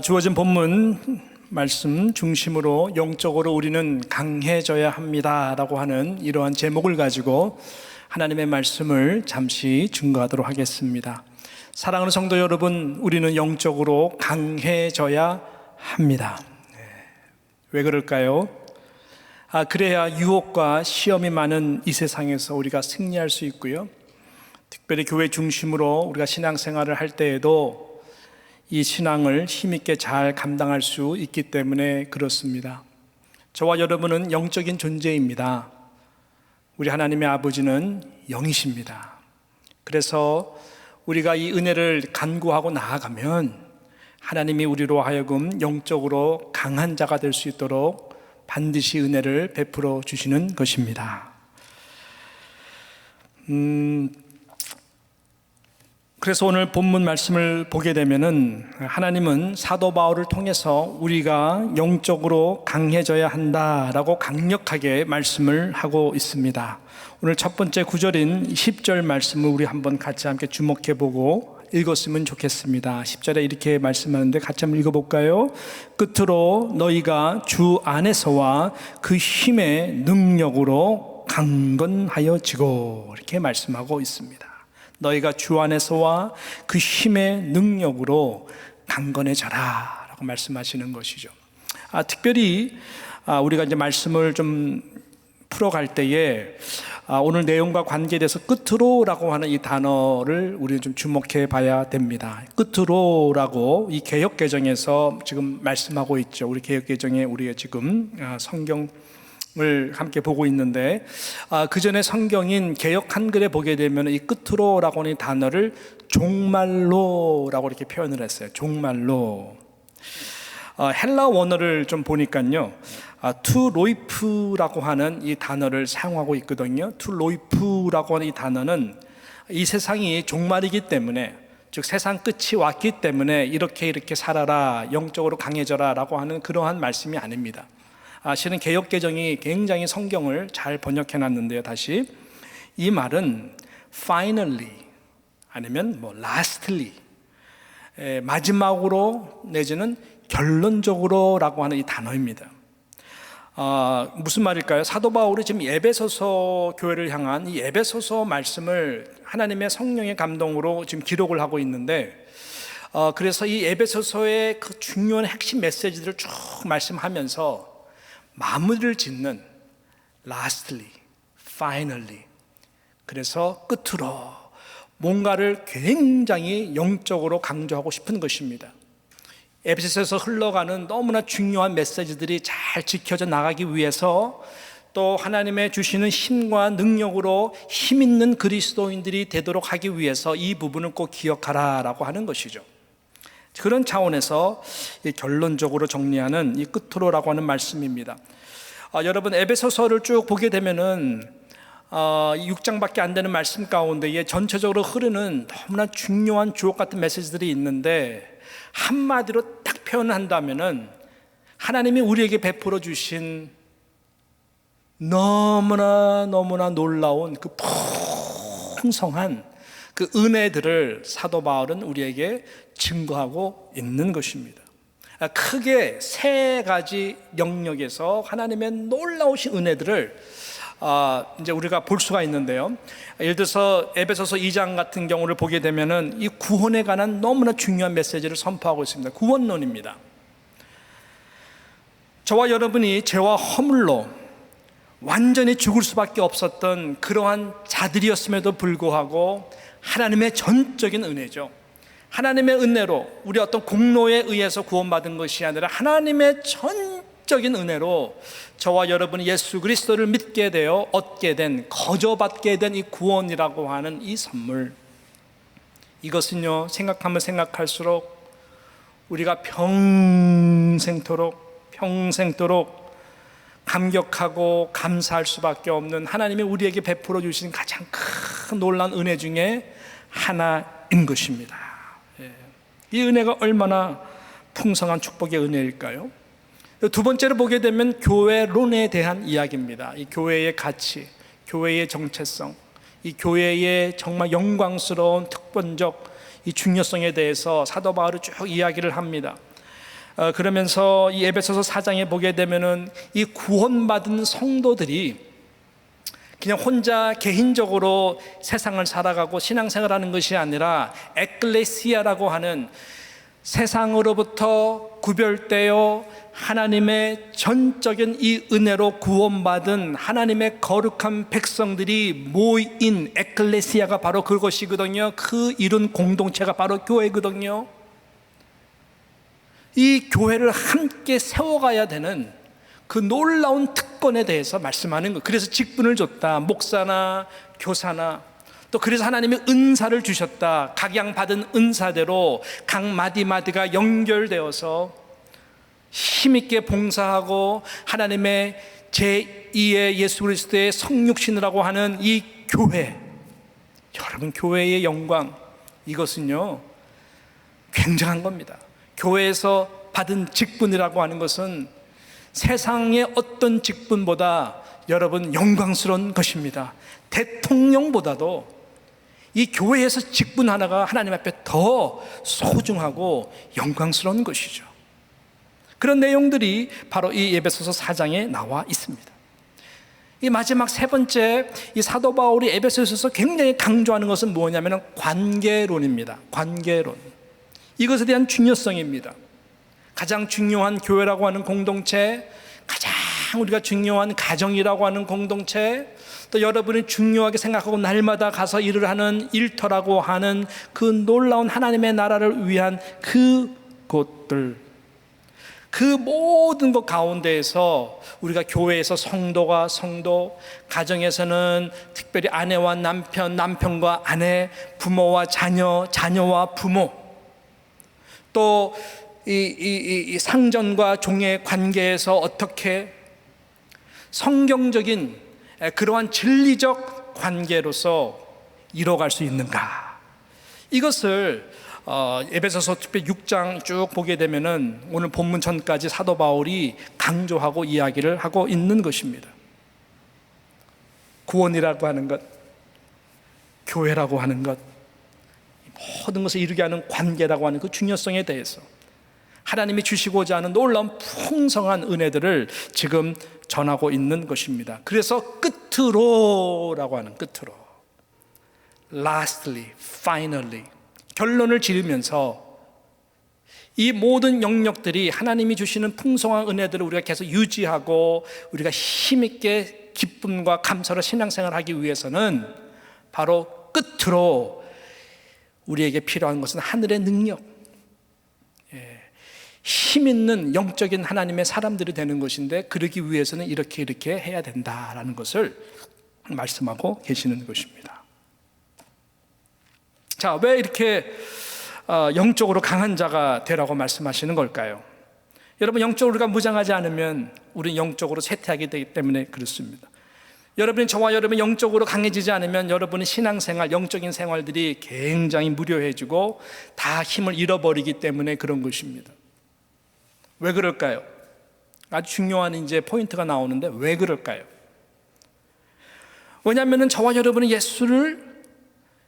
주어진 본문 말씀 중심으로 영적으로 우리는 강해져야 합니다 라고 하는 이러한 제목을 가지고 하나님의 말씀을 잠시 증거하도록 하겠습니다. 사랑하는 성도 여러분, 우리는 영적으로 강해져야 합니다. 왜 그럴까요? 그래야 유혹과 시험이 많은 이 세상에서 우리가 승리할 수 있고요, 특별히 교회 중심으로 우리가 신앙생활을 할 때에도 이 신앙을 힘있게 잘 감당할 수 있기 때문에 그렇습니다. 저와 여러분은 영적인 존재입니다. 우리 하나님의 아버지는 영이십니다. 그래서 우리가 이 은혜를 간구하고 나아가면 하나님이 우리로 하여금 영적으로 강한 자가 될 수 있도록 반드시 은혜를 베풀어 주시는 것입니다. 그래서 오늘 본문 말씀을 보게 되면은 하나님은 사도 바울을 통해서 우리가 영적으로 강해져야 한다라고 강력하게 말씀을 하고 있습니다. 오늘 첫 번째 구절인 10절 말씀을 우리 한번 같이 함께 주목해 보고 읽었으면 좋겠습니다. 10절에 이렇게 말씀하는데 같이 한번 읽어볼까요? 끝으로 너희가 주 안에서와 그 힘의 능력으로 강건하여지고, 이렇게 말씀하고 있습니다. 너희가 주 안에서와 그 힘의 능력으로 강건해져라 라고 말씀하시는 것이죠. 특별히 우리가 이제 말씀을 좀 풀어갈 때에 오늘 내용과 관계돼서 끝으로 라고 하는 이 단어를 우리는 좀 주목해 봐야 됩니다. 끝으로 라고 이 개역개정에서 지금 말씀하고 있죠. 우리 개역개정에 우리가 지금 성경을 함께 보고 있는데, 그 전에 성경인 개역 한글에 보게 되면 이 끝으로라고 하는 단어를 종말로라고 이렇게 표현을 했어요. 종말로. 헬라 원어를 좀 보니까요, 투 로이프라고 하는 이 단어를 사용하고 있거든요. 투 로이프라고 하는 이 단어는 이 세상이 종말이기 때문에, 즉 세상 끝이 왔기 때문에 이렇게 살아라, 영적으로 강해져라 라고 하는 그러한 말씀이 아닙니다. 실은 개역개정이 굉장히 성경을 잘 번역해 놨는데요. 다시 이 말은 finally 아니면 lastly, 마지막으로 내지는 결론적으로 라고 하는 이 단어입니다. 무슨 말일까요? 사도 바울이 지금 에베소서 교회를 향한 이 에베소서 말씀을 하나님의 성령의 감동으로 지금 기록을 하고 있는데, 그래서 이 에베소서의 그 중요한 핵심 메시지들을 쭉 말씀하면서 마무리를 짓는 lastly, finally, 그래서 끝으로 뭔가를 굉장히 영적으로 강조하고 싶은 것입니다. 에베소서에서 흘러가는 너무나 중요한 메시지들이 잘 지켜져 나가기 위해서, 또 하나님의 주시는 힘과 능력으로 힘 있는 그리스도인들이 되도록 하기 위해서 이 부분을 꼭 기억하라라고 하는 것이죠. 그런 차원에서 결론적으로 정리하는 이 끝으로라고 하는 말씀입니다. 여러분, 에베소서를 쭉 보게 되면은 6장밖에 안 되는 말씀 가운데에 전체적으로 흐르는 너무나 중요한 주옥 같은 메시지들이 있는데, 한마디로 딱 표현한다면은 하나님이 우리에게 베풀어 주신 너무나 놀라운 그 풍성한 그 은혜들을 사도 바울은 우리에게 증거하고 있는 것입니다. 크게 세 가지 영역에서 하나님의 놀라우신 은혜들을 이제 우리가 볼 수가 있는데요. 예를 들어서 에베소서 2장 같은 경우를 보게 되면은 이 구원에 관한 너무나 중요한 메시지를 선포하고 있습니다. 구원론입니다. 저와 여러분이 죄와 허물로 완전히 죽을 수밖에 없었던 그러한 자들이었음에도 불구하고 하나님의 전적인 은혜죠. 하나님의 은혜로, 우리 어떤 공로에 의해서 구원받은 것이 아니라 하나님의 전적인 은혜로 저와 여러분이 예수 그리스도를 믿게 되어 얻게 된, 거저받게 된 이 구원이라고 하는 이 선물, 이것은요, 생각하면 생각할수록 우리가 평생토록 감격하고 감사할 수밖에 없는, 하나님이 우리에게 베풀어 주신 가장 큰 놀라운 은혜 중에 하나인 것입니다. 이 은혜가 얼마나 풍성한 축복의 은혜일까요? 두 번째로 보게 되면 교회론에 대한 이야기입니다. 이 교회의 가치, 교회의 정체성, 이 교회의 정말 영광스러운 특권적 이 중요성에 대해서 사도 바울이 쭉 이야기를 합니다. 그러면서 이 에베소서 4장에 보게 되면은 이 구원받은 성도들이 그냥 혼자 개인적으로 세상을 살아가고 신앙생활하는 것이 아니라 에클레시아라고 하는 세상으로부터 구별되어 하나님의 전적인 이 은혜로 구원받은 하나님의 거룩한 백성들이 모인 에클레시아가 바로 그것이거든요. 그 이룬 공동체가 바로 교회거든요. 이 교회를 함께 세워가야 되는 그 놀라운 특권에 대해서 말씀하는 거예요. 그래서 직분을 줬다. 목사나 교사나, 또 그래서 하나님이 은사를 주셨다. 각양 받은 은사대로 각 마디마디가 연결되어서 힘있게 봉사하고 하나님의 제2의 예수 그리스도의 성육신이라고 하는 이 교회, 여러분 교회의 영광, 이것은요 굉장한 겁니다. 교회에서 받은 직분이라고 하는 것은 세상의 어떤 직분보다 여러분 영광스러운 것입니다. 대통령보다도 이 교회에서 직분 하나가 하나님 앞에 더 소중하고 영광스러운 것이죠. 그런 내용들이 바로 이 에베소서 4장에 나와 있습니다. 이 마지막 세 번째, 이 사도 바울이 에베소서에서 굉장히 강조하는 것은 뭐냐면 관계론입니다. 관계론. 이것에 대한 중요성입니다. 가장 중요한 교회라고 하는 공동체, 가장 우리가 중요한 가정이라고 하는 공동체, 또 여러분이 중요하게 생각하고 날마다 가서 일을 하는 일터라고 하는 그 놀라운 하나님의 나라를 위한 그곳들, 그 모든 것 가운데에서 우리가 교회에서 성도가 성도, 가정에서는 특별히 아내와 남편, 남편과 아내, 부모와 자녀, 자녀와 부모, 또 이 상전과 종의 관계에서 어떻게 성경적인 그러한 진리적 관계로서 이뤄갈 수 있는가, 이것을 에베소서 특별히 6장 쭉 보게 되면은 오늘 본문 전까지 사도 바울이 강조하고 이야기를 하고 있는 것입니다. 구원이라고 하는 것, 교회라고 하는 것, 모든 것을 이루게 하는 관계라고 하는 그 중요성에 대해서 하나님이 주시고자 하는 놀라운 풍성한 은혜들을 지금 전하고 있는 것입니다. 그래서 끝으로라고 하는, 끝으로, lastly, finally, 결론을 지으면서 이 모든 영역들이 하나님이 주시는 풍성한 은혜들을 우리가 계속 유지하고 우리가 힘있게 기쁨과 감사로 신앙생활을 하기 위해서는 바로 끝으로 우리에게 필요한 것은 하늘의 능력, 힘있는 영적인 하나님의 사람들이 되는 것인데, 그러기 위해서는 이렇게 해야 된다라는 것을 말씀하고 계시는 것입니다. 자, 왜 이렇게 영적으로 강한 자가 되라고 말씀하시는 걸까요? 여러분, 영적으로 우리가 무장하지 않으면 우리는 영적으로 쇠퇴하게 되기 때문에 그렇습니다. 여러분이, 저와 여러분이 영적으로 강해지지 않으면 여러분의 신앙생활, 영적인 생활들이 굉장히 무료해지고 다 힘을 잃어버리기 때문에 그런 것입니다. 왜 그럴까요? 아주 중요한 이제 포인트가 나오는데 왜 그럴까요? 왜냐하면 저와 여러분은 예수를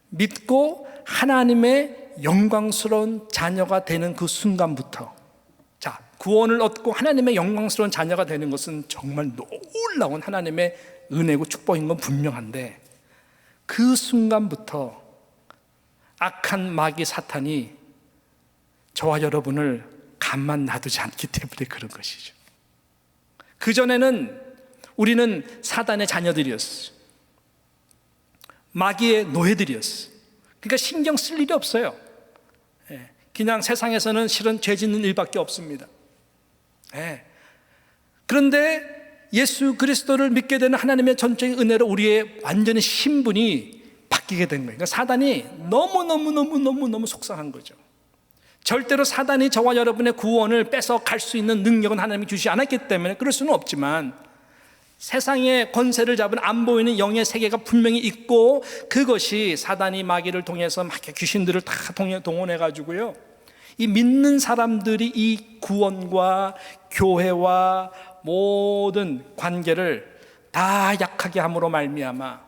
믿고 하나님의 영광스러운 자녀가 되는 그 순간부터, 자, 구원을 얻고 하나님의 영광스러운 자녀가 되는 것은 정말 놀라운 하나님의 은혜고 축복인 건 분명한데, 그 순간부터 악한 마귀 사탄이 저와 여러분을 가만 놔두지 않기 때문에 그런 것이죠. 그전에는 우리는 사단의 자녀들이었어요. 마귀의 노예들이었어요. 그러니까 신경 쓸 일이 없어요. 그냥 세상에서는 실은 죄 짓는 일밖에 없습니다. 그런데 예수 그리스도를 믿게 되는 하나님의 전적인 은혜로 우리의 완전히 신분이 바뀌게 된 거예요. 그러니까 사단이 너무 속상한 거죠. 절대로 사단이 저와 여러분의 구원을 뺏어 갈 수 있는 능력은 하나님이 주시지 않았기 때문에 그럴 수는 없지만, 세상의 권세를 잡은 안 보이는 영의 세계가 분명히 있고, 그것이 사단이 마귀를 통해서 막 귀신들을 다 동원해 가지고요, 이 믿는 사람들이 이 구원과 교회와 모든 관계를 다 약하게 함으로 말미암아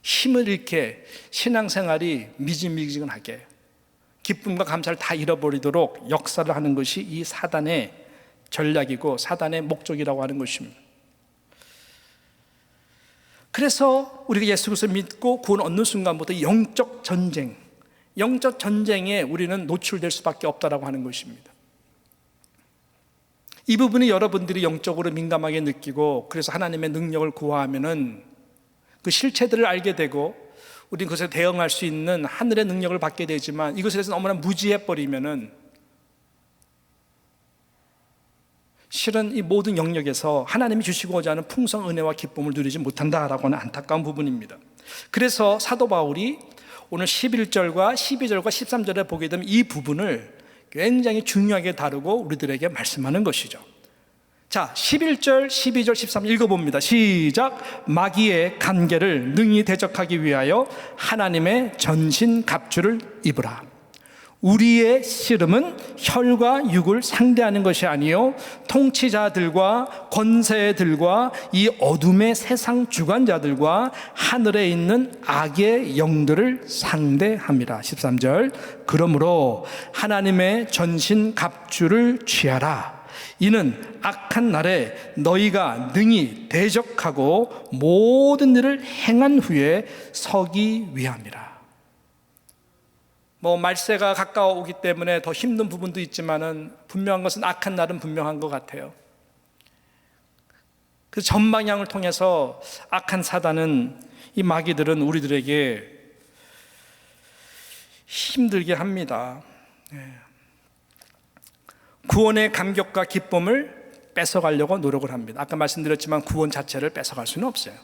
힘을 잃게 신앙생활이 미지미지근하게, 기쁨과 감사를 다 잃어버리도록 역사를 하는 것이 이 사단의 전략이고 전략의 목적이라고 하는 것입니다. 그래서 우리가 예수 그리스도를 믿고 구원 얻는 순간부터 영적 전쟁에 우리는 노출될 수밖에 없다라고 하는 것입니다. 이 부분이 여러분들이 영적으로 민감하게 느끼고 그래서 하나님의 능력을 구하면은 그 실체들을 알게 되고 우리는 그것에 대응할 수 있는 하늘의 능력을 받게 되지만 이것에 대해서 너무나 무지해버리면은 실은 이 모든 영역에서 하나님이 주시고자 하는 풍성 은혜와 기쁨을 누리지 못한다라고 하는 안타까운 부분입니다. 그래서 사도 바울이 오늘 11절과 12절과 13절에 보게 되면 이 부분을 굉장히 중요하게 다루고 우리들에게 말씀하는 것이죠. 자, 11절, 12절, 13절 읽어봅니다. 시작. 마귀의 간계를 능히 대적하기 위하여 하나님의 전신 갑주를 입으라. 우리의 씨름은 혈과 육을 상대하는 것이 아니요 통치자들과 권세들과 이 어둠의 세상 주관자들과 하늘에 있는 악의 영들을 상대함이라. 13절. 그러므로 하나님의 전신 갑주를 취하라. 이는 악한 날에 너희가 능히 대적하고 모든 일을 행한 후에 서기 위함이라. 말세가 가까워오기 때문에 더 힘든 부분도 있지만은 분명한 것은 악한 날은 분명한 것 같아요. 그 전방향을 통해서 악한 사단은, 이 마귀들은 우리들에게 힘들게 합니다. 구원의 감격과 기쁨을 뺏어가려고 노력을 합니다. 아까 말씀드렸지만 구원 자체를 뺏어갈 수는 없어요.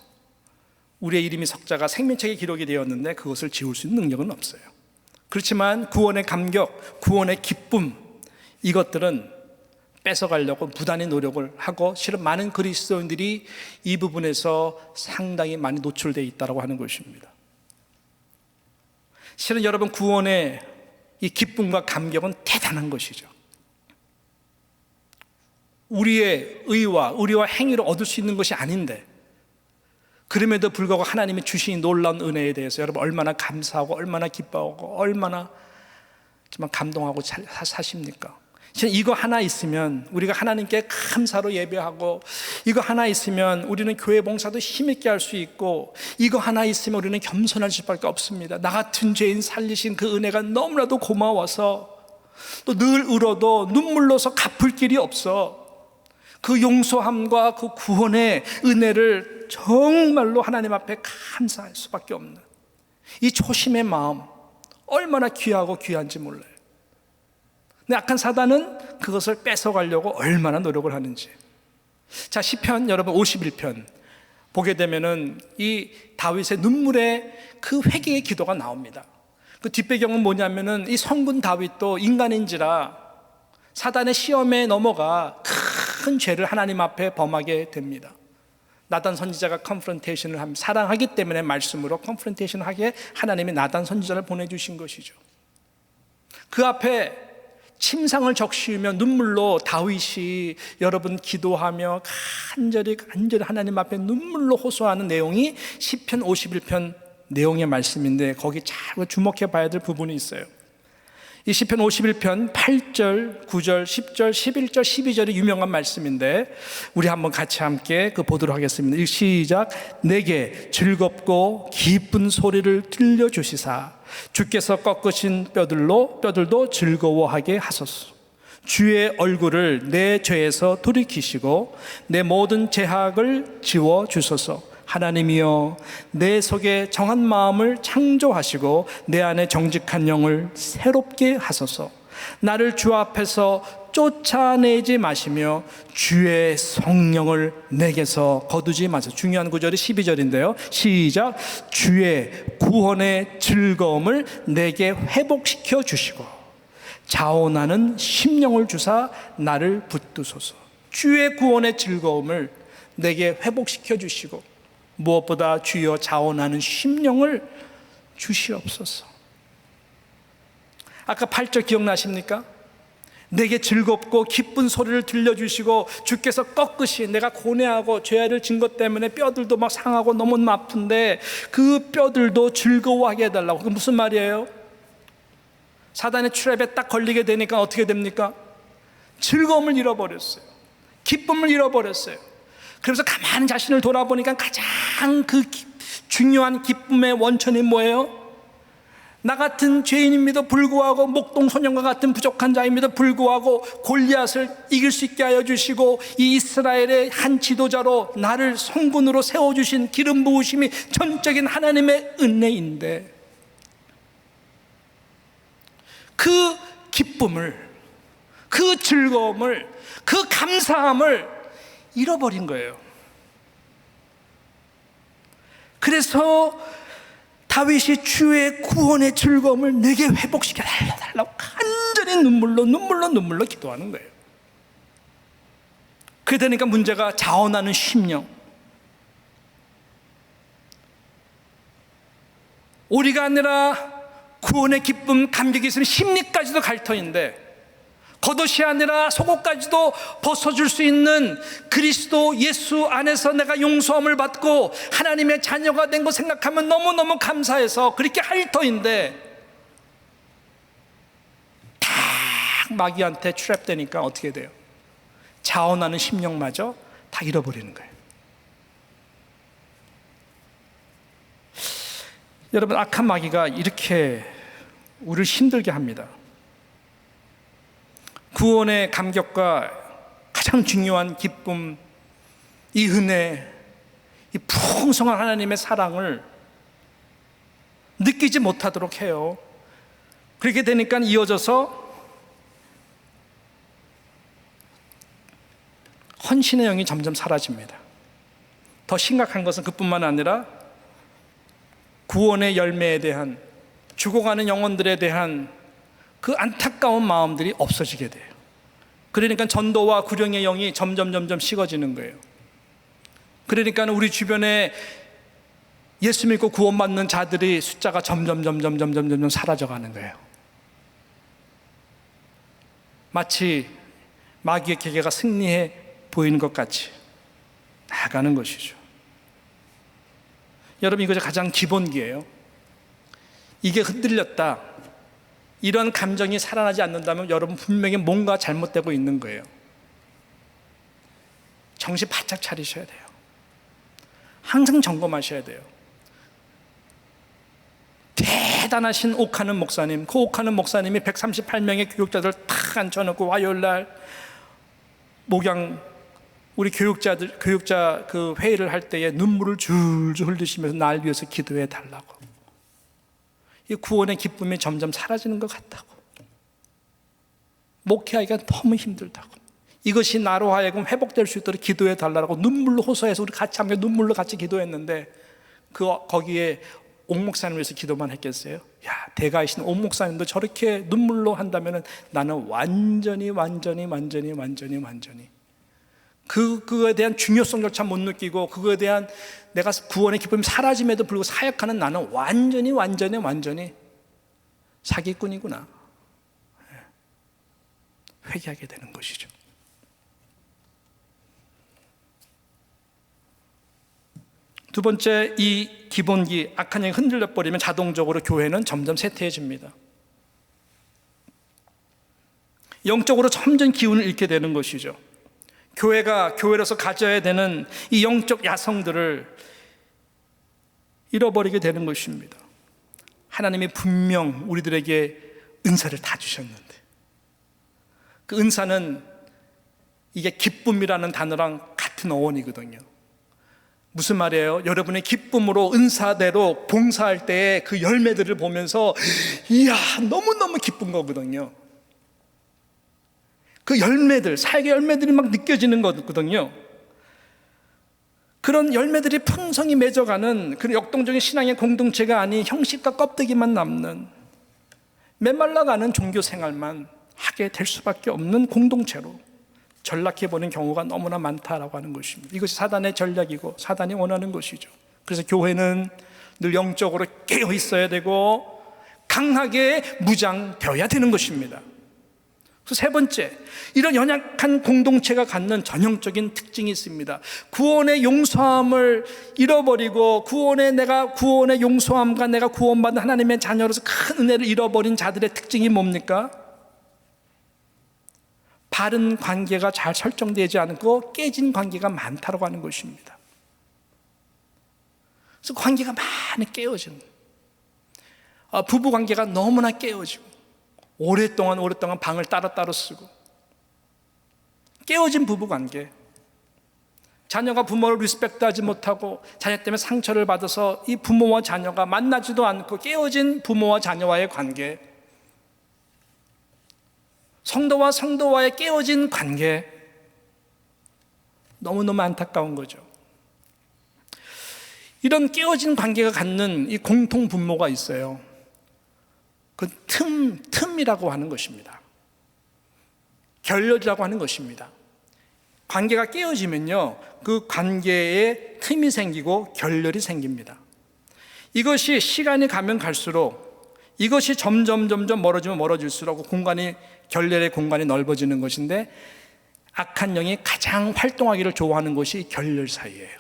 우리의 이름이 석자가 생명책에 기록이 되었는데 그것을 지울 수 있는 능력은 없어요. 그렇지만 구원의 감격, 구원의 기쁨, 이것들은 뺏어가려고 부단히 노력을 하고 실은 많은 그리스도인들이 이 부분에서 상당히 많이 노출되어 있다고 하는 것입니다. 실은 여러분, 구원의 이 기쁨과 감격은 대단한 것이죠. 우리의 의와 행위로 얻을 수 있는 것이 아닌데 그럼에도 불구하고 하나님이 주신 놀라운 은혜에 대해서 여러분 얼마나 감사하고 얼마나 기뻐하고 얼마나 정말 감동하고 사십니까? 이거 하나 있으면 우리가 하나님께 감사로 예배하고, 이거 하나 있으면 우리는 교회 봉사도 힘있게 할 수 있고, 이거 하나 있으면 우리는 겸손할 수밖에 없습니다. 나 같은 죄인 살리신 그 은혜가 너무나도 고마워서 또 늘 울어도 눈물로서 갚을 길이 없어. 그 용서함과 그 구원의 은혜를 정말로 하나님 앞에 감사할 수밖에 없는 이 초심의 마음, 얼마나 귀하고 귀한지 몰라요. 근데 악한 사단은 그것을 뺏어가려고 얼마나 노력을 하는지. 자, 시편 여러분 51편 보게 되면은 이 다윗의 눈물의 그 회개의 기도가 나옵니다. 그 뒷배경은 뭐냐면은 이 성군 다윗도 인간인지라 사단의 시험에 넘어가 큰 죄를 하나님 앞에 범하게 됩니다. 나단 선지자가 컨프런테이션을 합니다. 사랑하기 때문에 말씀으로 컨프런테이션을 하게 하나님이 나단 선지자를 보내주신 것이죠. 그 앞에 침상을 적시우며 눈물로 다윗이 여러분 기도하며 간절히 하나님 앞에 눈물로 호소하는 내용이 시편 51편 내용의 말씀인데 거기 잘 주목해 봐야 될 부분이 있어요. 이 시편 51편 8절, 9절, 10절, 11절, 12절이 유명한 말씀인데 우리 한번 같이 함께 보도록 하겠습니다. 시작. 내게 즐겁고 기쁜 소리를 들려주시사 주께서 꺾으신 뼈들도 즐거워하게 하소서. 주의 얼굴을 내 죄에서 돌이키시고 내 모든 죄악을 지워주소서. 하나님이여, 내 속에 정한 마음을 창조하시고 내 안에 정직한 영을 새롭게 하소서. 나를 주 앞에서 쫓아내지 마시며 주의 성령을 내게서 거두지 마소서. 중요한 구절이 12절인데요 시작. 주의 구원의 즐거움을 내게 회복시켜 주시고 자원하는 심령을 주사 나를 붙드소서. 주의 구원의 즐거움을 내게 회복시켜 주시고 무엇보다 주여 자원하는 심령을 주시옵소서. 아까 8절 기억나십니까? 내게 즐겁고 기쁜 소리를 들려주시고 주께서 꺾으신, 내가 고뇌하고 죄를 진 것 때문에 뼈들도 막 상하고 너무 아픈데 그 뼈들도 즐거워하게 해달라고. 그게 무슨 말이에요? 사단의 트랩에 딱 걸리게 되니까 어떻게 됩니까? 즐거움을 잃어버렸어요. 기쁨을 잃어버렸어요. 그래서 가만히 자신을 돌아보니까 가장 중요한 기쁨의 원천이 뭐예요? 나 같은 죄인임에도 불구하고, 목동 소년과 같은 부족한 자임에도 불구하고 골리앗을 이길 수 있게 하여 주시고, 이 이스라엘의 한 지도자로 나를 성군으로 세워주신 기름 부으심이 전적인 하나님의 은혜인데, 그 기쁨을, 그 즐거움을, 그 감사함을 잃어버린 거예요. 그래서 다윗이 주의 구원의 즐거움을 내게 회복시켜 달라고 간절히 눈물로 기도하는 거예요. 그러니까 문제가 자원하는 심령. 우리가 아니라 구원의 기쁨, 감격이 있으면 심리까지도 갈 터인데, 겉옷이 아니라 속옷까지도 벗어줄 수 있는 그리스도 예수 안에서 내가 용서함을 받고 하나님의 자녀가 된 거 생각하면 너무너무 감사해서 그렇게 할 터인데, 딱 마귀한테 트랩되니까 어떻게 돼요? 자원하는 심령마저 다 잃어버리는 거예요. 여러분, 악한 마귀가 이렇게 우리를 힘들게 합니다. 구원의 감격과 가장 중요한 기쁨, 이 은혜, 이 풍성한 하나님의 사랑을 느끼지 못하도록 해요. 그렇게 되니까 이어져서 헌신의 영이 점점 사라집니다. 더 심각한 것은 그뿐만 아니라 구원의 열매에 대한, 죽어가는 영혼들에 대한 그 안타까운 마음들이 없어지게 돼요. 그러니까 전도와 구령의 영이 점점 식어지는 거예요. 그러니까 우리 주변에 예수 믿고 구원받는 자들이 숫자가 점점 사라져가는 거예요. 마치 마귀의 계계가 승리해 보이는 것 같이 나아가는 것이죠. 여러분, 이것이 가장 기본기예요. 이게 흔들렸다, 이런 감정이 살아나지 않는다면 여러분 분명히 뭔가 잘못되고 있는 거예요. 정신 바짝 차리셔야 돼요. 항상 점검하셔야 돼요. 대단하신 옥하는 목사님, 그 옥하는 목사님이 138명의 교육자들 탁 앉혀놓고 화요일날 목양 우리 교육자 그 회의를 할 때에 눈물을 줄줄 흘리시면서 날 위해서 기도해 달라고. 이 구원의 기쁨이 점점 사라지는 것 같다고. 목회하기가 너무 힘들다고. 이것이 나로 하여금 회복될 수 있도록 기도해 달라고 눈물로 호소해서 우리 같이 함께 눈물로 같이 기도했는데, 거기에 옥 목사님 위해서 기도만 했겠어요? 야, 대가이신 옥 목사님도 저렇게 눈물로 한다면 나는 완전히 그거에 대한 중요성조차 못 느끼고, 그거에 대한 내가 구원의 기쁨이 사라짐에도 불구하고 사역하는 나는 완전히 사기꾼이구나, 회개하게 되는 것이죠. 두 번째, 이 기본기, 악한 영이 흔들려 버리면 자동적으로 교회는 점점 쇠퇴해집니다. 영적으로 점점 기운을 잃게 되는 것이죠. 교회가 교회로서 가져야 되는 이 영적 야성들을 잃어버리게 되는 것입니다. 하나님이 분명 우리들에게 은사를 다 주셨는데, 그 은사는 이게 기쁨이라는 단어랑 같은 어원이거든요. 무슨 말이에요? 여러분의 기쁨으로 은사대로 봉사할 때의 그 열매들을 보면서 이야, 너무너무 기쁜 거거든요. 그 열매들, 사역의 열매들이 막 느껴지는 거거든요. 그런 열매들이 풍성히 맺어가는 그런 역동적인 신앙의 공동체가 아닌 형식과 껍데기만 남는 메말라가는 종교 생활만 하게 될 수밖에 없는 공동체로 전락해버린 경우가 너무나 많다라고 하는 것입니다. 이것이 사단의 전략이고 사단이 원하는 것이죠. 그래서 교회는 늘 영적으로 깨어 있어야 되고 강하게 무장되어야 되는 것입니다. 그래서 세 번째, 이런 연약한 공동체가 갖는 전형적인 특징이 있습니다. 구원의 용서함을 잃어버리고 내가 구원의 용서함과 내가 구원받은 하나님의 자녀로서 큰 은혜를 잃어버린 자들의 특징이 뭡니까? 바른 관계가 잘 설정되지 않고 깨진 관계가 많다고 하는 것입니다. 그래서 관계가 많이 깨어지는, 부부 관계가 너무나 깨어지고 오랫동안 방을 따로따로 쓰고 깨어진 부부 관계, 자녀가 부모를 리스펙트하지 못하고 자녀 때문에 상처를 받아서 이 부모와 자녀가 만나지도 않고 깨어진 부모와 자녀와의 관계, 성도와 성도와의 깨어진 관계, 너무너무 안타까운 거죠. 이런 깨어진 관계가 갖는 이 공통 분모가 있어요. 그 틈이라고 하는 것입니다. 결렬이라고 하는 것입니다. 관계가 깨어지면요, 그 관계에 틈이 생기고 결렬이 생깁니다. 이것이 시간이 가면 갈수록, 이것이 점점 멀어지면 멀어질수록 결렬의 공간이 넓어지는 것인데, 악한 영이 가장 활동하기를 좋아하는 것이 결렬 사이예요.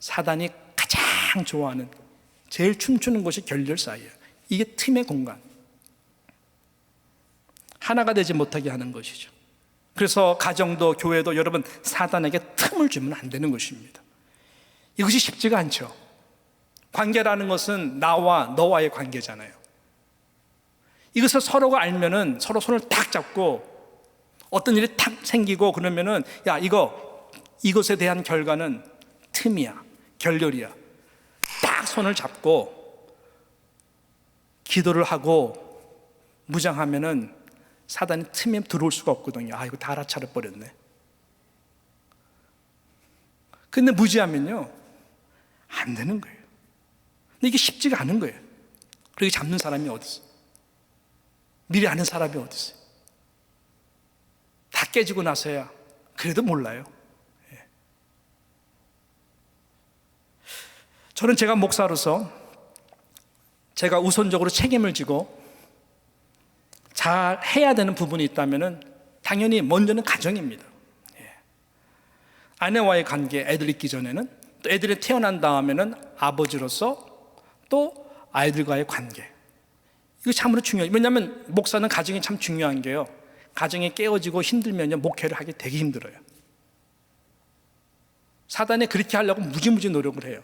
사단이 가장 좋아하는, 제일 춤추는 것이 결렬 사이예요. 이게 틈의 공간, 하나가 되지 못하게 하는 것이죠. 그래서 가정도 교회도 여러분, 사단에게 틈을 주면 안 되는 것입니다. 이것이 쉽지가 않죠. 관계라는 것은 나와 너와의 관계잖아요. 이것을 서로가 알면은 서로 손을 딱 잡고 어떤 일이 탁 생기고 그러면은, 야, 이것에 대한 결과는 틈이야, 결렬이야. 딱 손을 잡고 기도를 하고 무장하면은 사단이 틈에 들어올 수가 없거든요. 이거 다 알아차려 버렸네. 근데 무지하면요, 안 되는 거예요. 근데 이게 쉽지가 않은 거예요. 그렇게 잡는 사람이 어디 있어요? 미리 아는 사람이 어디 있어요? 다 깨지고 나서야 그래도 몰라요. 저는 제가 목사로서 제가 우선적으로 책임을 지고 잘 해야 되는 부분이 있다면 당연히 먼저는 가정입니다. 아내와의 관계, 애들 있기 전에는, 또 애들이 태어난 다음에는 아버지로서 또 아이들과의 관계, 이거 참으로 중요해요. 왜냐하면 목사는 가정이 참 중요한 게요, 가정이 깨어지고 힘들면요, 목회를 하기 되게 힘들어요. 사단이 그렇게 하려고 무지무지 노력을 해요.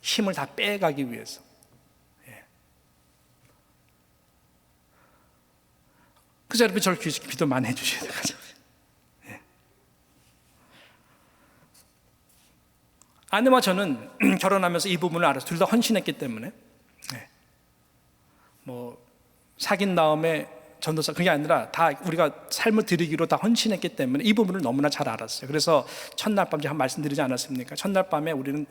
힘을 다 빼가기 위해서. 그래서 여러분, 저를 기도 많이 해주셔야 돼요. 아내와 저는 결혼하면서 이 부분을 알아서 둘 다 헌신했기 때문에, 사귄 다음에 전도사, 그게 아니라 다 우리가 삶을 드리기로 다 헌신했기 때문에 이 부분을 너무나 잘 알았어요. 그래서 첫날 밤 제가 말씀드리지 않았습니까? 첫날 밤에 우리는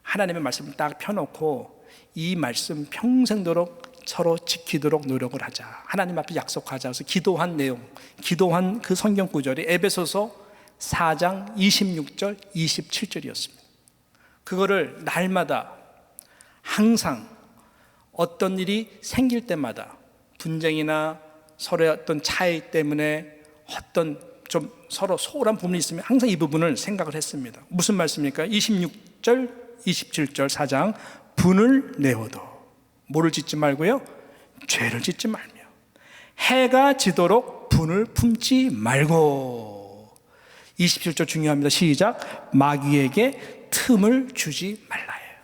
하나님의 말씀을 딱 펴놓고 이 말씀 평생도록 서로 지키도록 노력을 하자, 하나님 앞에 약속하자. 그래서 기도한 내용, 기도한 그 성경 구절이 에베소서 4장 26절 27절이었습니다. 그거를 날마다 항상 어떤 일이 생길 때마다, 분쟁이나 서로의 어떤 차이 때문에 어떤 좀 서로 소홀한 부분이 있으면 항상 이 부분을 생각을 했습니다. 무슨 말씀입니까? 26절 27절 4장, 분을 내어도 뭐를 짓지 말고요, 죄를 짓지 말며 해가 지도록 분을 품지 말고. 27절 중요합니다. 시작. 마귀에게 틈을 주지 말라예요.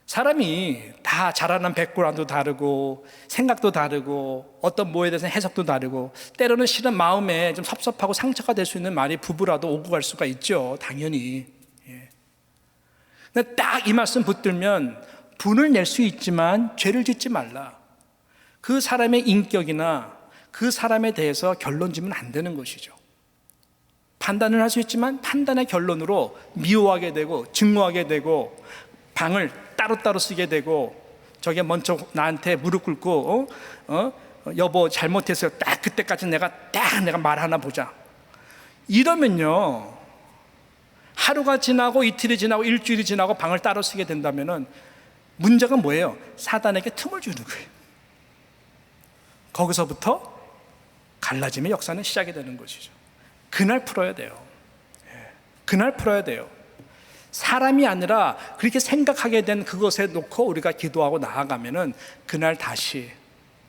사람이 다 자라난 백그라운드도 다르고 생각도 다르고 어떤 뭐에 대해서 해석도 다르고, 때로는 실은 마음에 좀 섭섭하고 상처가 될 수 있는 말이 부부라도 오고 갈 수가 있죠, 당연히. 근데 딱 이 말씀 붙들면 분을 낼 수 있지만 죄를 짓지 말라. 그 사람의 인격이나 그 사람에 대해서 결론 지면 안 되는 것이죠. 판단을 할 수 있지만 판단의 결론으로 미워하게 되고 증오하게 되고 방을 따로따로 쓰게 되고, 저게 먼저 나한테 무릎 꿇고 여보 잘못했어요, 딱 그때까지 내가 말 하나 보자, 이러면요, 하루가 지나고 이틀이 지나고 일주일이 지나고 방을 따로 쓰게 된다면은 문제가 뭐예요? 사단에게 틈을 주는 거예요. 거기서부터 갈라짐의 역사는 시작이 되는 것이죠. 그날 풀어야 돼요. 그날 풀어야 돼요. 사람이 아니라 그렇게 생각하게 된 그것에 놓고 우리가 기도하고 나아가면은 그날 다시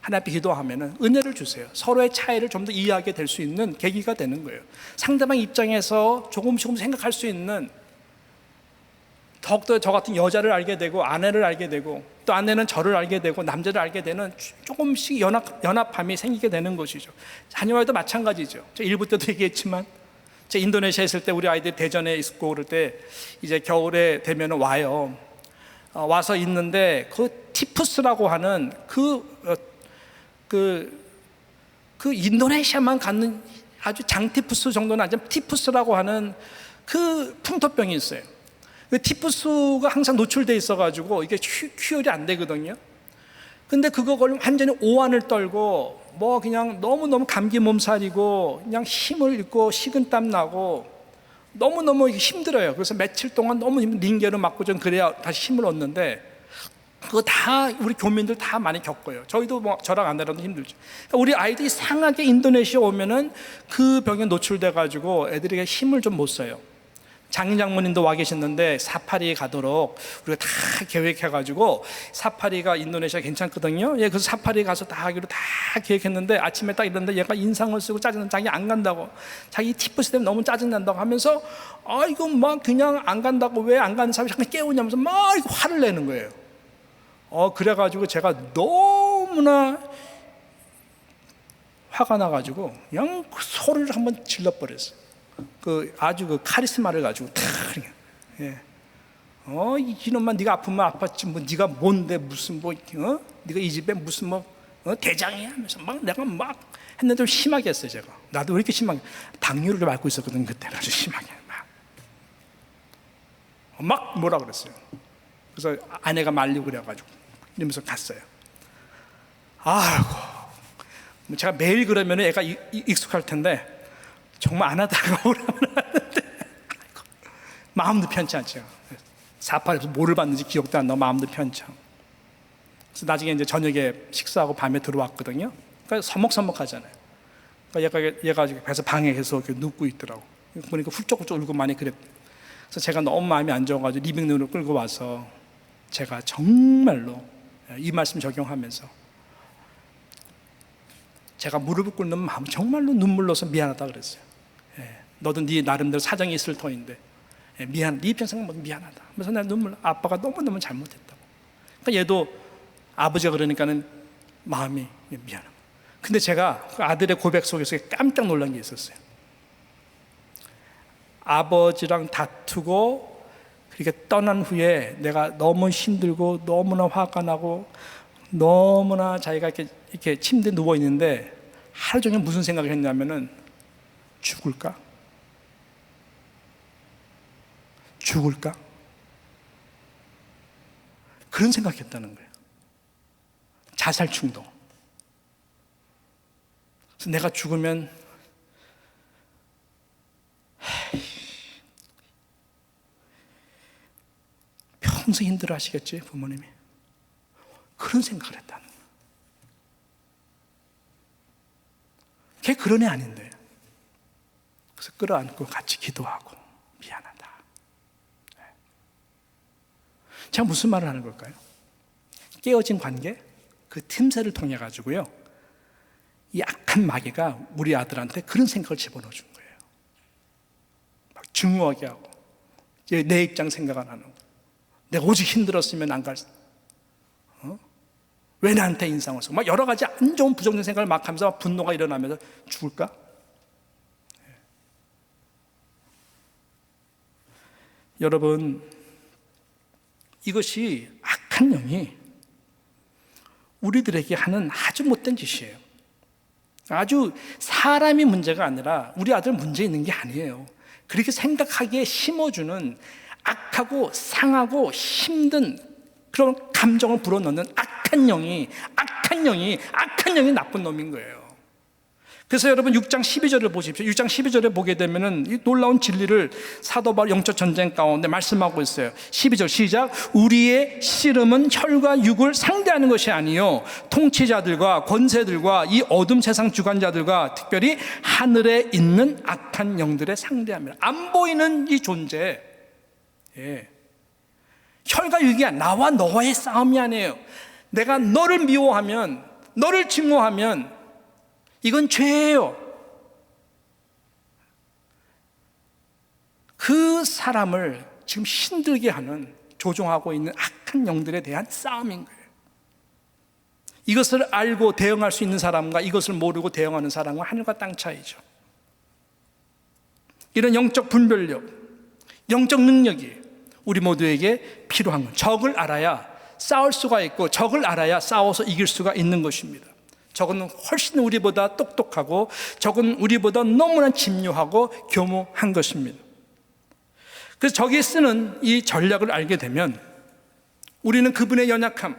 하나님 앞에 기도하면은 은혜를 주세요. 서로의 차이를 좀 더 이해하게 될 수 있는 계기가 되는 거예요. 상대방 입장에서 조금씩 생각할 수 있는, 더욱더 저 같은 여자를 알게 되고 아내를 알게 되고 또 아내는 저를 알게 되고 남자를 알게 되는 조금씩 연합함이 생기게 되는 것이죠. 자녀와도 마찬가지죠. 저 일부 때도 얘기했지만 제가 인도네시아에 있을 때 우리 아이들 대전에 있고 그럴 때 이제 겨울에 되면 와요. 와서 있는데 그 티푸스라고 하는 그 인도네시아만 갖는 아주 장티푸스 정도는 아니지만 티푸스라고 하는 그 풍토병이 있어요. 그 티푸스가 항상 노출돼 있어가지고 이게 휴혈이 안 되거든요. 근데 그거 걸리면 완전히 오한을 떨고 뭐 그냥 너무너무 감기 몸살이고 그냥 힘을 잃고 식은땀 나고 너무너무 힘들어요. 그래서 며칠 동안 너무 링겔을 맞고 좀 그래야 다시 힘을 얻는데 그거 다 우리 교민들 다 많이 겪어요. 저희도 뭐 저랑 아내랑도 힘들죠. 그러니까 우리 아이들이 이상하게 인도네시아 오면은 그 병에 노출돼 가지고 애들에게 힘을 좀 못 써요. 장인 장모님도 와 계셨는데 사파리 가도록 우리가 다 계획해가지고, 사파리가 인도네시아 괜찮거든요. 예, 그래서 사파리 가서 다 하기로 다 계획했는데 아침에 딱 이랬는데 얘가 인상을 쓰고 짜증나, 자기 안 간다고, 자기 티푸스 때문에 너무 짜증난다고 하면서 이거 막 그냥 안 간다고, 왜 안 가는 사람이 잠깐 깨우냐면서 막 화를 내는 거예요. 그래가지고 제가 너무나 화가 나가지고 그냥 소리를 한번 질러버렸어요. 아주 그 카리스마를 가지고 탁, 예. 이놈만 네가 아프면 아팠지 뭐 네가 뭔데 무슨 네가 이 집에 무슨 대장이야 하면서 내가 막 했는데 좀 심하게 했어요. 제가 나도 왜 이렇게 심하게, 당뇨를 좀 앓고 있었거든 그때는. 아주 심하게 막 뭐라 그랬어요. 그래서 아내가 말리고 그래가지고 이러면서 갔어요. 아이고, 제가 매일 그러면 애가 익숙할 텐데 정말 안 하다가 오라면 하는데 마음도 편치 않죠. 사파리에서 뭐를 받는지 기억도 안 나고 마음도 편치 않고. 그래서 나중에 이제 저녁에 식사하고 밤에 들어왔거든요. 그러니까 서먹서먹하잖아요. 그러니까 얘가 그래서 방에 계속 이렇게 눕고 있더라고. 보니까 훌쩍훌쩍 울고 많이 그랬대요. 그래서 제가 너무 마음이 안 좋아가지고 리빙룸으로 끌고 와서 제가 정말로 이 말씀 적용하면서 제가 무릎을 꿇는 마음 정말로 눈물로서 미안하다 그랬어요. 너도 네 나름대로 사정이 있을 터인데 미안, 네 입장 생각하면 미안하다. 그래서 내가 아빠가 너무너무 잘못했다고. 그러니까 얘도 아버지가 그러니까는 마음이 미안한 거예요. 근데 제가 그 아들의 고백 속에서 깜짝 놀란 게 있었어요. 아버지랑 다투고 그렇게 떠난 후에 내가 너무 힘들고 너무나 화가 나고 너무나 자기가 이렇게 침대에 누워 있는데 하루 종일 무슨 생각을 했냐면은 죽을까? 그런 생각했다는 거예요. 자살 충동. 그래서 내가 죽으면 평생 힘들어 하시겠지, 부모님이. 그런 생각을 했다는 거예요. 걔 그런 애 아닌데. 그래서 끌어안고 같이 기도하고 미안하다. 제가 무슨 말을 하는 걸까요? 깨어진 관계, 그 틈새를 통해 가지고요, 이 악한 마귀가 우리 아들한테 그런 생각을 집어넣어 준 거예요. 막 증오하게 하고, 내 입장 생각 안 하는 거. 내가 오직 힘들었으면 안 갈, 왜 나한테 인상을 써? 막 여러 가지 안 좋은 부정적인 생각을 막 하면서 분노가 일어나면서 죽을까? 여러분, 이것이 악한 영이 우리들에게 하는 아주 못된 짓이에요. 아주 사람이 문제가 아니라 우리 아들 문제 있는 게 아니에요. 그렇게 생각하기에 심어주는 악하고 상하고 힘든 그런 감정을 불어넣는 악한 영이 나쁜 놈인 거예요. 그래서 여러분 6장 12절을 보십시오. 6장 12절에 보게 되면은 이 놀라운 진리를 사도 바울 영적 전쟁 가운데 말씀하고 있어요. 12절 시작. 우리의 씨름은 혈과 육을 상대하는 것이 아니요 통치자들과 권세들과 이 어둠 세상 주관자들과 특별히 하늘에 있는 악한 영들의 상대합니다. 안 보이는 이 존재, 혈과 육이 나와 너와의 싸움이 아니에요. 내가 너를 미워하면, 너를 증오하면 이건 죄예요. 그 사람을 지금 힘들게 하는, 조종하고 있는 악한 영들에 대한 싸움인 거예요. 이것을 알고 대응할 수 있는 사람과 이것을 모르고 대응하는 사람과 하늘과 땅 차이죠. 이런 영적 분별력, 영적 능력이 우리 모두에게 필요한 것. 적을 알아야 싸울 수가 있고, 적을 알아야 싸워서 이길 수가 있는 것입니다. 적은 훨씬 우리보다 똑똑하고, 적은 우리보다 너무나 집요하고 교묘한 것입니다. 그래서 적이 쓰는 이 전략을 알게 되면 우리는 그분의 연약함을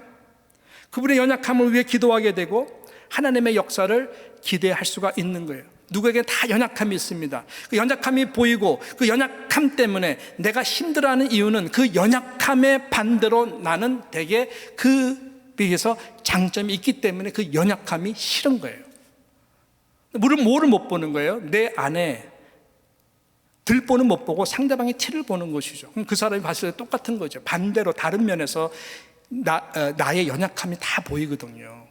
위해 기도하게 되고 하나님의 역사를 기대할 수가 있는 거예요. 누구에게 다 연약함이 있습니다. 그 연약함이 보이고 그 연약함 때문에 내가 힘들어하는 이유는 그 연약함의 반대로 나는 되게 그 비해서 장점이 있기 때문에 그 연약함이 싫은 거예요. 뭐를 못 보는 거예요? 내 안에 들보는 못 보고 상대방의 티를 보는 것이죠. 그럼 그 사람이 봤을 때 똑같은 거죠. 반대로 다른 면에서 나의 연약함이 다 보이거든요.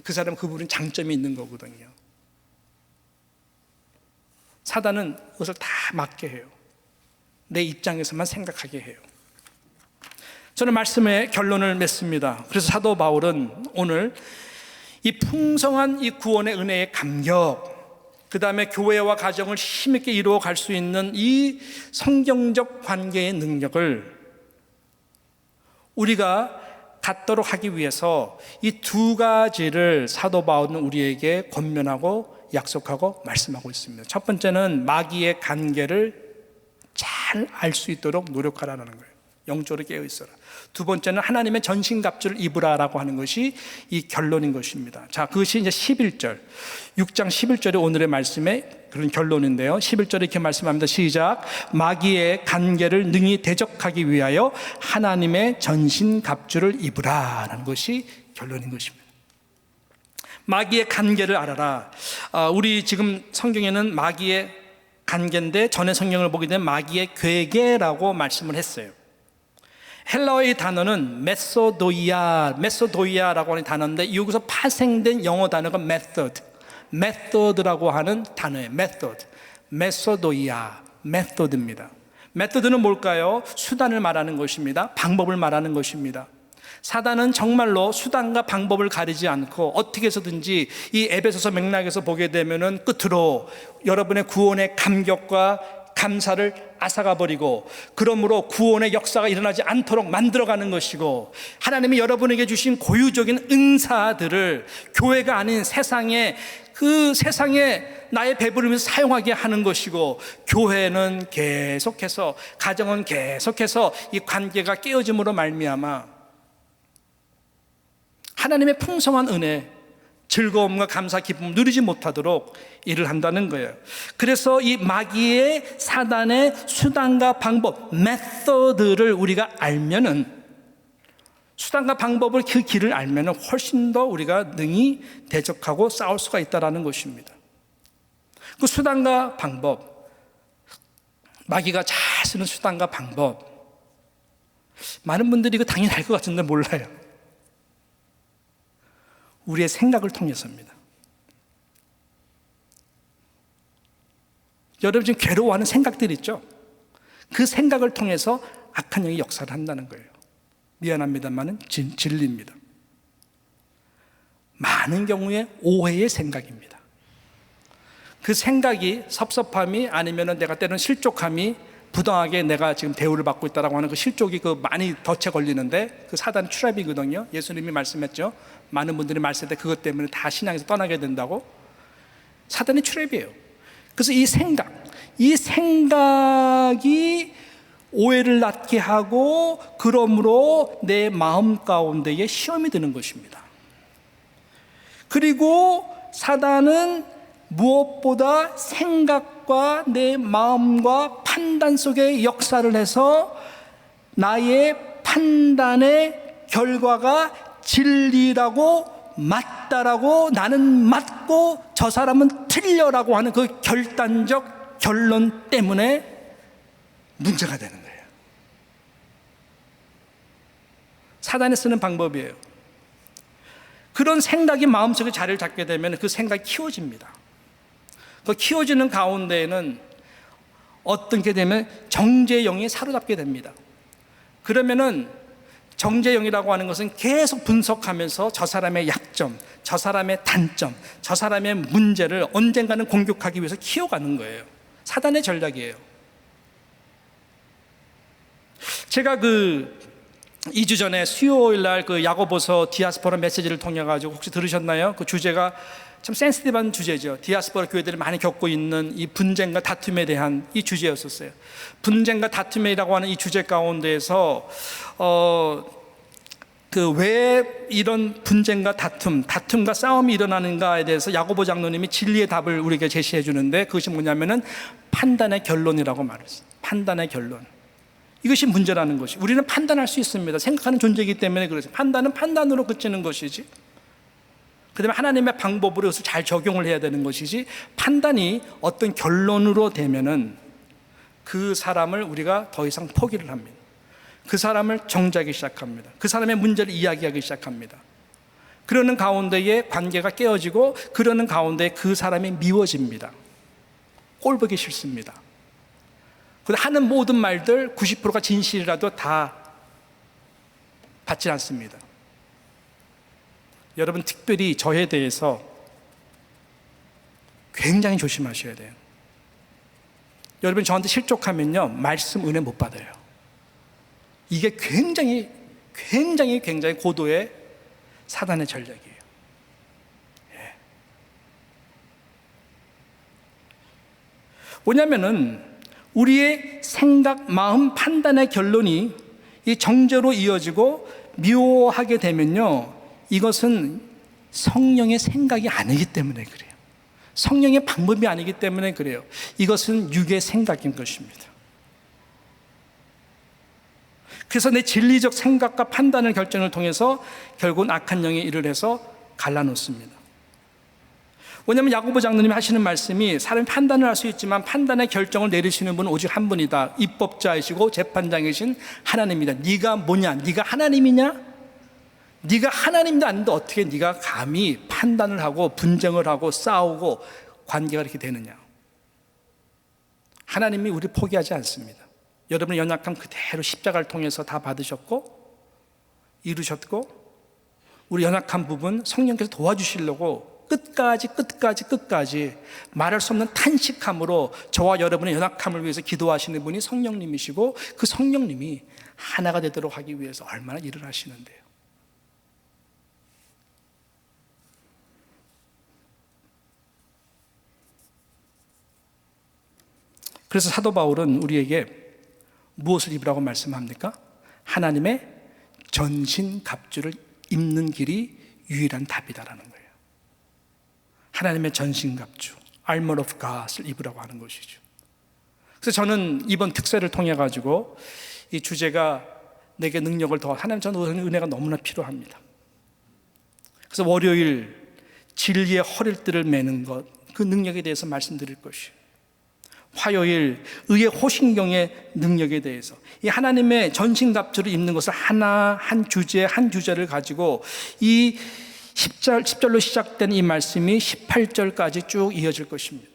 그 사람은 그분은 장점이 있는 거거든요. 사단은 그것을 다 막게 해요. 내 입장에서만 생각하게 해요. 저는 말씀의 결론을 맺습니다. 그래서 사도 바울은 오늘 이 풍성한 이 구원의 은혜의 감격, 그 다음에 교회와 가정을 힘있게 이루어 갈 수 있는 이 성경적 관계의 능력을 우리가 갖도록 하기 위해서 이 두 가지를 사도 바울은 우리에게 권면하고 약속하고 말씀하고 있습니다. 첫 번째는 마귀의 관계를 잘 알 수 있도록 노력하라는 거예요. 영적으로 깨어 있어라. 두 번째는 하나님의 전신갑주를 입으라라고 하는 것이 이 결론인 것입니다. 자, 그것이 이제 11절, 6장 11절이 오늘의 말씀의 그런 결론인데요. 11절에 이렇게 말씀합니다. 시작. 마귀의 관계를 능히 대적하기 위하여 하나님의 전신갑주를 입으라라는 것이 결론인 것입니다. 마귀의 관계를 알아라. 우리 지금 성경에는 마귀의 관계인데 전에 성경을 보게 되면 마귀의 괴계라고 말씀을 했어요. 헬라어의 단어는 메소도이아라고 하는 단어인데 여기서 파생된 영어 단어가 method라고 하는 단어예요. 메소도입니다. 메소드는 뭘까요? 수단을 말하는 것입니다. 방법을 말하는 것입니다. 사단은 정말로 수단과 방법을 가리지 않고 어떻게 해서든지 이 에베소서 맥락에서 보게 되면은 끝으로 여러분의 구원의 감격과 감사를 앗아가 버리고, 그러므로 구원의 역사가 일어나지 않도록 만들어가는 것이고, 하나님이 여러분에게 주신 고유적인 은사들을 교회가 아닌 세상에 나의 배부르면서 사용하게 하는 것이고, 교회는 계속해서, 가정은 계속해서 이 관계가 깨어짐으로 말미암아 하나님의 풍성한 은혜, 즐거움과 감사, 기쁨을 누리지 못하도록 일을 한다는 거예요. 그래서 이 마귀의 사단의 수단과 방법, 메소드를 우리가 알면은, 수단과 방법을 그 길을 알면은 훨씬 더 우리가 능히 대적하고 싸울 수가 있다는 것입니다. 그 수단과 방법, 마귀가 잘 쓰는 수단과 방법, 많은 분들이 이거 당연히 알 것 같은데 몰라요. 우리의 생각을 통해서입니다. 여러분 지금 괴로워하는 생각들 있죠? 그 생각을 통해서 악한 영이 역사를 한다는 거예요. 미안합니다만은 진리입니다. 많은 경우에 오해의 생각입니다. 그 생각이 섭섭함이 아니면은 내가 때로는 실족함이 부당하게 내가 지금 대우를 받고 있다라고 하는 그 실족이 많이 덫에 걸리는데 그 사단의 트랩이거든요. 예수님이 말씀했죠. 많은 분들이 말씀할 때 그것 때문에 다 신앙에서 떠나게 된다고. 사단의 트랩이에요. 그래서 이 생각이 오해를 낳게 하고, 그러므로 내 마음 가운데에 시험이 드는 것입니다. 그리고 사단은 무엇보다 생각과 내 마음과 판단 속에 역사를 해서 나의 판단의 결과가 진리라고, 맞다라고, 나는 맞고 저 사람은 틀려라고 하는 그 결단적 결론 때문에 문제가 되는 거예요. 사단이 쓰는 방법이에요. 그런 생각이 마음속에 자리를 잡게 되면 그 생각이 키워집니다. 그 키워지는 가운데에는 어떤 게 되면 정죄의 영이 사로잡게 됩니다. 그러면은 정죄영이라고 하는 것은 계속 분석하면서 저 사람의 약점, 저 사람의 단점, 저 사람의 문제를 언젠가는 공격하기 위해서 키워가는 거예요. 사단의 전략이에요. 제가 2주 전에 수요일 날 야고보서 디아스포라 메시지를 통해 가지고 혹시 들으셨나요? 그 주제가 참 센시티브한 주제죠. 디아스포라 교회들이 많이 겪고 있는 이 분쟁과 다툼에 대한 이 주제였었어요. 분쟁과 다툼이라고 하는 이 주제 가운데에서 왜 이런 분쟁과 다툼과 싸움이 일어나는가에 대해서 야고보 장로님이 진리의 답을 우리에게 제시해 주는데, 그것이 뭐냐면은 판단의 결론이라고 말했어요. 판단의 결론. 이것이 문제라는 것이, 우리는 판단할 수 있습니다. 생각하는 존재이기 때문에 그렇죠. 판단은 판단으로 그치는 것이지, 그 다음에 하나님의 방법으로 이것을 잘 적용을 해야 되는 것이지, 판단이 어떤 결론으로 되면은 그 사람을 우리가 더 이상 포기를 합니다. 그 사람을 정죄하기 시작합니다. 그 사람의 문제를 이야기하기 시작합니다. 그러는 가운데에 관계가 깨어지고, 그러는 가운데 그 사람이 미워집니다. 꼴보기 싫습니다. 하는 모든 말들 90%가 진실이라도 다 받지 않습니다. 여러분, 특별히 저에 대해서 굉장히 조심하셔야 돼요. 여러분, 저한테 실족하면요, 말씀 은혜 못 받아요. 이게 굉장히 고도의 사단의 전략이에요. 예. 뭐냐면은 우리의 생각, 마음, 판단의 결론이 이 정죄로 이어지고 미워하게 되면요, 이것은 성령의 생각이 아니기 때문에 그래요. 성령의 방법이 아니기 때문에 그래요. 이것은 육의 생각인 것입니다. 그래서 내 진리적 생각과 판단을 결정을 통해서 결국은 악한 영에 일을 해서 갈라놓습니다. 왜냐하면 야고보 장로님이 하시는 말씀이, 사람이 판단을 할 수 있지만 판단의 결정을 내리시는 분은 오직 한 분이다. 입법자이시고 재판장이신 하나님이다. 네가 뭐냐? 네가 하나님이냐? 네가 하나님도 아닌데 어떻게 네가 감히 판단을 하고 분쟁을 하고 싸우고 관계가 이렇게 되느냐? 하나님이 우리 포기하지 않습니다. 여러분의 연약함 그대로 십자가를 통해서 다 받으셨고 이루셨고, 우리 연약한 부분 성령께서 도와주시려고 끝까지 말할 수 없는 탄식함으로 저와 여러분의 연약함을 위해서 기도하시는 분이 성령님이시고, 그 성령님이 하나가 되도록 하기 위해서 얼마나 일을 하시는데요. 그래서 사도 바울은 우리에게 무엇을 입으라고 말씀합니까? 하나님의 전신갑주를 입는 길이 유일한 답이다라는 거예요. 하나님의 전신갑주, Armor of God을 입으라고 하는 것이죠. 그래서 저는 이번 특세를 통해 가지고 이 주제가 내게 능력을 더, 하나님, 저는 은혜가 너무나 필요합니다. 그래서 월요일 진리의 허리띠를 매는 것, 그 능력에 대해서 말씀드릴 것이에요. 화요일 의의 호신경의 능력에 대해서, 이 하나님의 전신갑주를 입는 것을 하나 한 주제를 가지고 이 10절로 시작된 이 말씀이 18절까지 쭉 이어질 것입니다.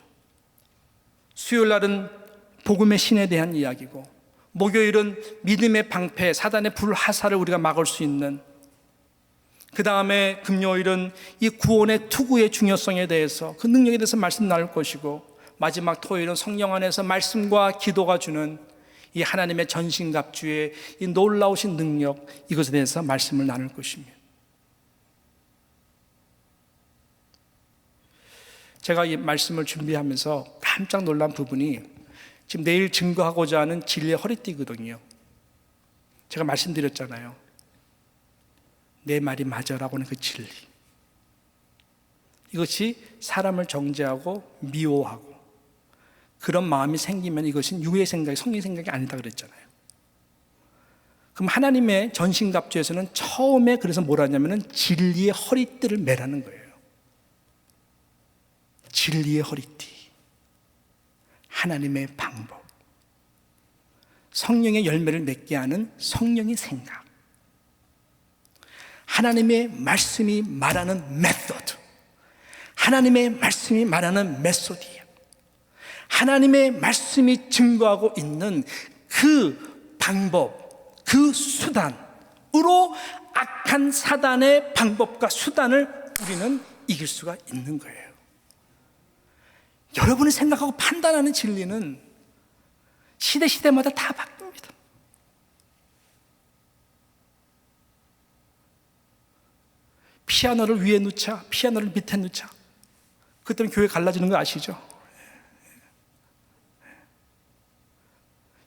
수요일 날은 복음의 신에 대한 이야기고, 목요일은 믿음의 방패, 사단의 불화살을 우리가 막을 수 있는, 그 다음에 금요일은 이 구원의 투구의 중요성에 대해서, 그 능력에 대해서 말씀 나눌 것이고, 마지막 토요일은 성령 안에서 말씀과 기도가 주는 이 하나님의 전신갑주의 이 놀라우신 능력, 이것에 대해서 말씀을 나눌 것입니다. 제가 이 말씀을 준비하면서 깜짝 놀란 부분이, 지금 내일 증거하고자 하는 진리의 허리띠거든요. 제가 말씀드렸잖아요. 내 말이 맞아라고 하는 그 진리. 이것이 사람을 정죄하고 미워하고 그런 마음이 생기면 이것은 유의 생각이 성령의 생각이 아니다 그랬잖아요. 그럼 하나님의 전신갑주에서는 처음에 그래서 뭘 하냐면은 진리의 허리띠를 매라는 거예요. 진리의 허리띠, 하나님의 방법, 성령의 열매를 맺게 하는 성령의 생각, 하나님의 말씀이 말하는 메소드, 하나님의 말씀이 말하는 메소디야. 하나님의 말씀이 증거하고 있는 그 방법, 그 수단으로 악한 사단의 방법과 수단을 우리는 이길 수가 있는 거예요. 여러분이 생각하고 판단하는 진리는 시대마다 다 바뀝니다. 피아노를 위에 놓자, 피아노를 밑에 놓자. 그때는 교회 갈라지는 거 아시죠?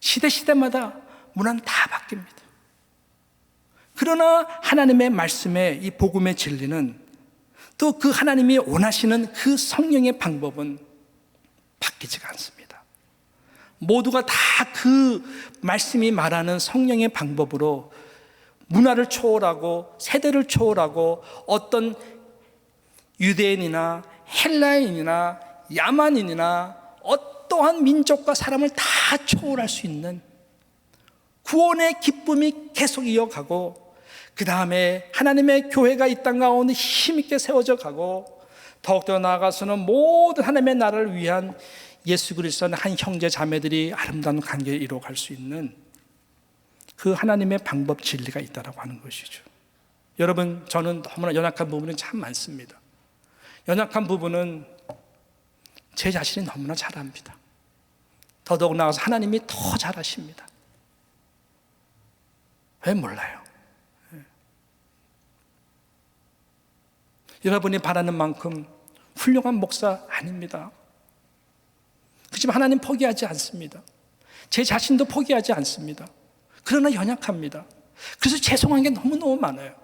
시대마다 문화는 다 바뀝니다. 그러나 하나님의 말씀의 이 복음의 진리는 또 그 하나님이 원하시는 그 성령의 방법은 바뀌지가 않습니다. 모두가 다 그 말씀이 말하는 성령의 방법으로 문화를 초월하고 세대를 초월하고 어떤 유대인이나 헬라인이나 야만인이나 어떠한 민족과 사람을 다 초월할 수 있는 구원의 기쁨이 계속 이어가고 그 다음에 하나님의 교회가 이 땅 가운데 힘있게 세워져 가고 더욱더 나아가서는 모든 하나님의 나라를 위한 예수 그리스도의 한 형제 자매들이 아름다운 관계를 이루어갈 수 있는 그 하나님의 방법 진리가 있다라고 하는 것이죠. 여러분, 저는 너무나 연약한 부분이 참 많습니다. 연약한 부분은 제 자신이 너무나 잘합니다. 더더욱 나아가서 하나님이 더 잘하십니다. 왜 몰라요? 여러분이 바라는 만큼 훌륭한 목사 아닙니다. 그렇지만 하나님 포기하지 않습니다. 제 자신도 포기하지 않습니다. 그러나 연약합니다. 그래서 죄송한 게 너무너무 많아요.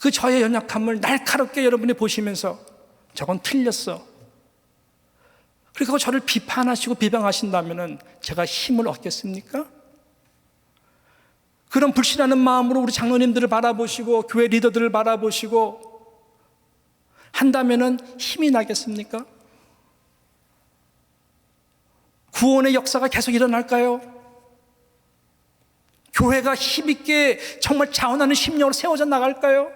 그 저의 연약함을 날카롭게 여러분이 보시면서 저건 틀렸어. 그리고 저를 비판하시고 비방하신다면 제가 힘을 얻겠습니까? 그런 불신하는 마음으로 우리 장로님들을 바라보시고 교회 리더들을 바라보시고 한다면 힘이 나겠습니까? 구원의 역사가 계속 일어날까요? 교회가 힘있게 정말 자원하는 심령으로 세워져 나갈까요?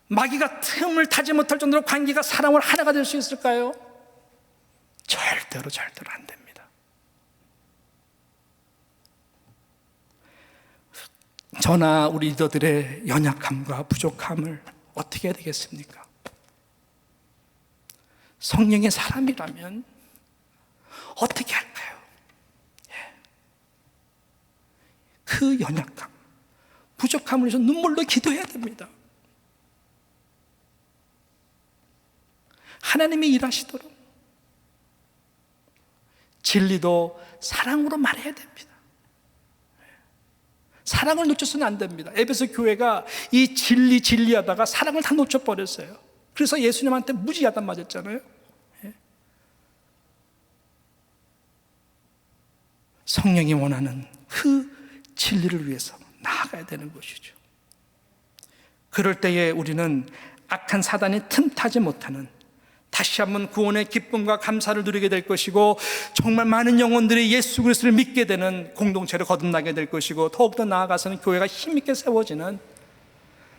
마귀가 틈을 타지 못할 정도로 관계가 사람을 하나가 될 수 있을까요? 절대로 안 됩니다. 저나 우리 리더들의 연약함과 부족함을 어떻게 해야 되겠습니까? 성령의 사람이라면 어떻게 할까요? 그 연약함, 부족함을 위해서 눈물로 기도해야 됩니다. 하나님이 일하시도록 진리도 사랑으로 말해야 됩니다. 사랑을 놓쳐서는 안 됩니다. 에베소 교회가 이 진리하다가 사랑을 다 놓쳐버렸어요. 그래서 예수님한테 무지하단 맞았잖아요. 성령이 원하는 그 진리를 위해서 나아가야 되는 것이죠. 그럴 때에 우리는 악한 사단이 틈타지 못하는 다시 한번 구원의 기쁨과 감사를 누리게 될 것이고 정말 많은 영혼들이 예수 그리스도를 믿게 되는 공동체를 거듭나게 될 것이고 더욱더 나아가서는 교회가 힘있게 세워지는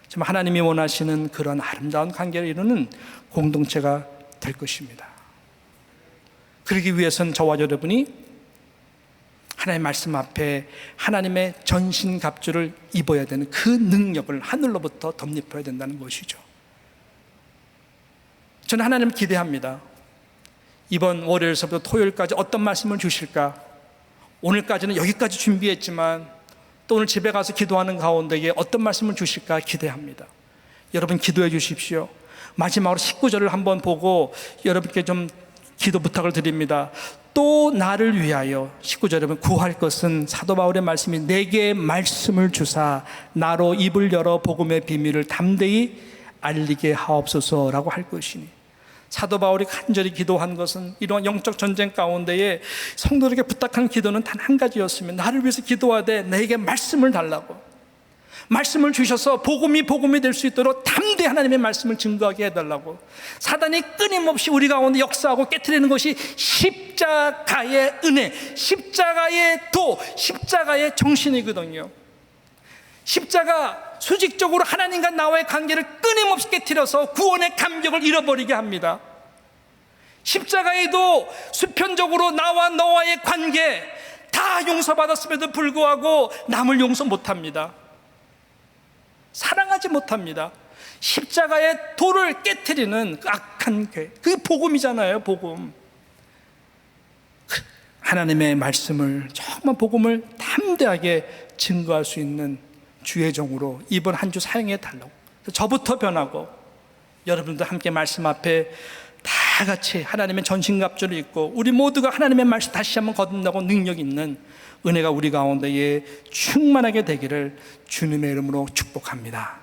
정말 하나님이 원하시는 그런 아름다운 관계를 이루는 공동체가 될 것입니다. 그러기 위해서는 저와 여러분이 하나님의 말씀 앞에 하나님의 전신갑주를 입어야 되는 그 능력을 하늘로부터 덧입혀야 된다는 것이죠. 저는 하나님을 기대합니다. 이번 월요일서부터 토요일까지 어떤 말씀을 주실까? 오늘까지는 여기까지 준비했지만 또 오늘 집에 가서 기도하는 가운데에 어떤 말씀을 주실까 기대합니다. 여러분 기도해 주십시오. 마지막으로 19절을 한번 보고 여러분께 좀 기도 부탁을 드립니다. 또 나를 위하여 19절에 보면 구할 것은 사도 바울의 말씀이 내게 말씀을 주사 나로 입을 열어 복음의 비밀을 담대히 알리게 하옵소서라고 할 것이니, 사도 바울이 간절히 기도한 것은 이러한 영적 전쟁 가운데에 성도들에게 부탁한 기도는 단 한 가지였으면 나를 위해서 기도하되 내게 말씀을 달라고, 말씀을 주셔서 복음이 될 수 있도록 담대히 하나님의 말씀을 증거하게 해달라고. 사단이 끊임없이 우리 가운데 역사하고 깨트리는 것이 십자가의 은혜, 십자가의 도, 십자가의 정신이거든요. 십자가 수직적으로 하나님과 나와의 관계를 끊임없이 깨트려서 구원의 감격을 잃어버리게 합니다. 십자가에도 수편적으로 나와 너와의 관계 다 용서받았음에도 불구하고 남을 용서 못합니다. 사랑하지 못합니다. 십자가의 도를 깨트리는 그 악한 죄, 그게 복음이잖아요. 복음. 하나님의 말씀을, 정말 복음을 담대하게 증거할 수 있는 주의 종으로 이번 한 주 사용해 달라고. 저부터 변하고 여러분도 함께 말씀 앞에 다 같이 하나님의 전신갑주를 입고 우리 모두가 하나님의 말씀 다시 한번 거듭나고 능력 있는 은혜가 우리 가운데에 충만하게 되기를 주님의 이름으로 축복합니다.